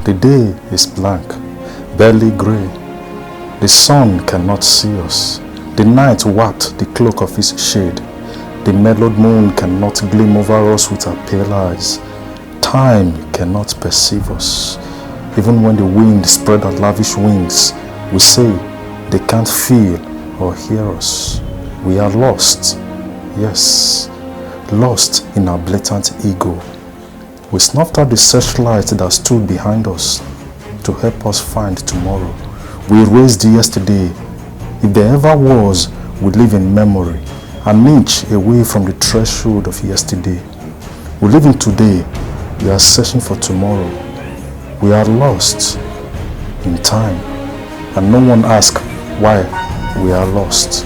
The day is blank, barely grey. The sun cannot see us. The night wrapped the cloak of its shade. The mellowed moon cannot gleam over us with her pale eyes. Time cannot perceive us. Even when the wind spread her lavish wings, we say they can't feel or hear us. We are lost. Yes, lost in our blatant ego. We snuffed out the searchlight that stood behind us to help us find tomorrow. We erased yesterday. If there ever was, we live in memory, an inch away from the threshold of yesterday. We live in today. We are searching for tomorrow. We are lost in time, and no one asks why we are lost.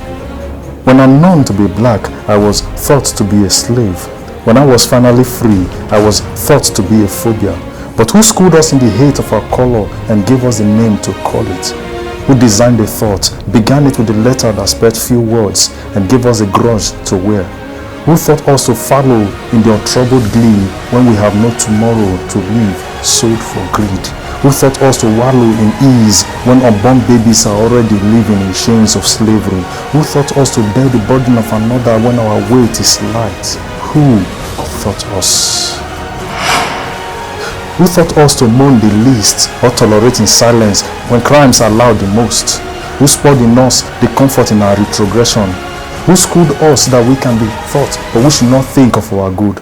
When I'm known to be black, I was thought to be a slave. When I was finally free, I was thought to be a phobia. But who schooled us in the hate of our color and gave us a name to call it? Who designed the thought, began it with a letter that spelled few words, and gave us a grudge to wear? Who taught us to follow in the untroubled glee when we have no tomorrow to live, sold for greed? Who taught us to wallow in ease when unborn babies are already living in chains of slavery? Who taught us to bear the burden of another when our weight is light? Who taught us? Who taught us to mourn the least or tolerate in silence when crimes are loud the most? Who spoiled in us the comfort in our retrogression? Who schooled us that we can be thought, but we should not think of our good?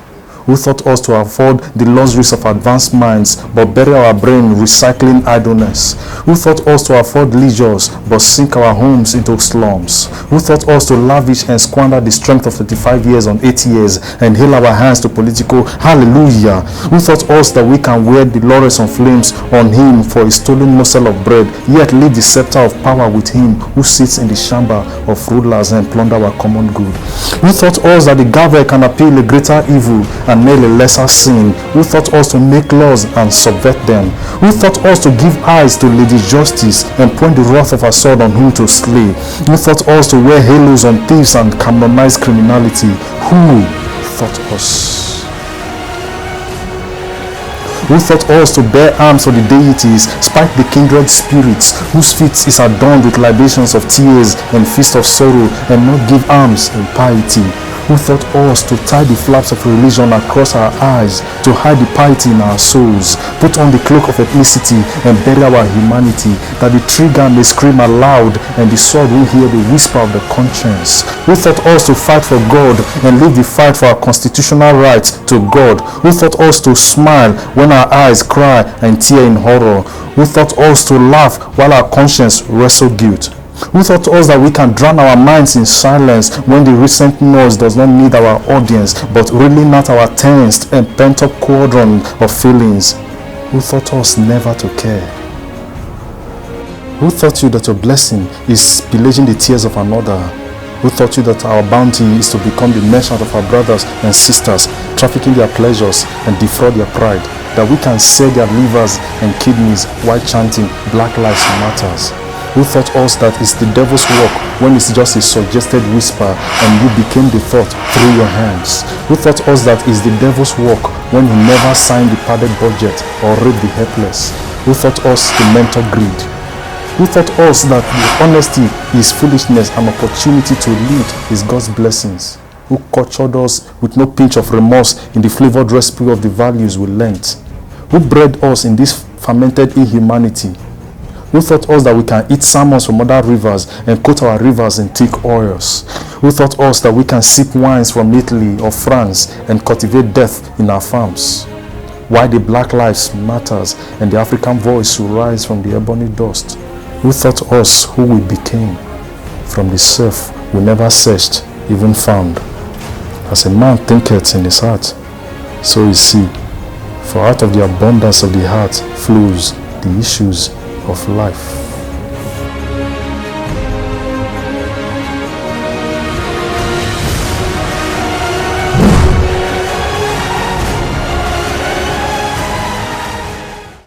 Who taught us to afford the luxuries of advanced minds, but bury our brain recycling idleness? Who taught us to afford leisures, but sink our homes into slums? Who taught us to lavish and squander the strength of 35 years on 80 years and hail our hands to political hallelujah? Who taught us that we can wear the laurels and flames on him for a stolen morsel of bread, yet leave the scepter of power with him who sits in the chamber of rulers and plunder our common good? Who taught us that the gavel can appeal a greater evil and nail a lesser sin? Who taught us to make laws and subvert them? Who taught us to give eyes to Lady Justice and point the wrath of her sword on whom to slay? Who taught us to wear halos on thieves and canonize criminality? Who taught us? Who taught us to bear arms for the deities, spite the kindred spirits, whose feet is adorned with libations of tears and feast of sorrow, and not give alms in piety? Who taught us to tie the flaps of religion across our eyes, to hide the piety in our souls, put on the cloak of ethnicity and bury our humanity, that the trigger may scream aloud and the sword will hear the whisper of the conscience? Who taught us to fight for God and leave the fight for our constitutional rights to God? Who taught us to smile when our eyes cry and tear in horror? Who taught us to laugh while our conscience wrestle guilt? Who taught us that we can drown our minds in silence when the recent noise does not need our audience, but really not our tensed and pent-up quadrant of feelings? Who taught us never to care? Who taught you that your blessing is pillaging the tears of another? Who taught you that our bounty is to become the merchant of our brothers and sisters, trafficking their pleasures and defraud their pride, that we can sell their livers and kidneys while chanting Black Lives Matters? Who taught us that it's the devil's work when it's just a suggested whisper and you became the thought through your hands? Who taught us that it's the devil's work when he never signed the padded budget or raped the helpless? Who taught us to mentor greed? Who taught us that the honesty is foolishness and opportunity to lead is God's blessings? Who cultured us with no pinch of remorse in the flavored recipe of the values we learnt? Who bred us in this fermented inhumanity? Who taught us that we can eat salmons from other rivers and coat our rivers in thick oils? Who taught us that we can sip wines from Italy or France and cultivate death in our farms? Why the Black Lives Matters and the African voice will rise from the ebony dust? Who taught us who we became from the self we never searched, even found? As a man thinketh in his heart, so is he. For out of the abundance of the heart flows the issues of life.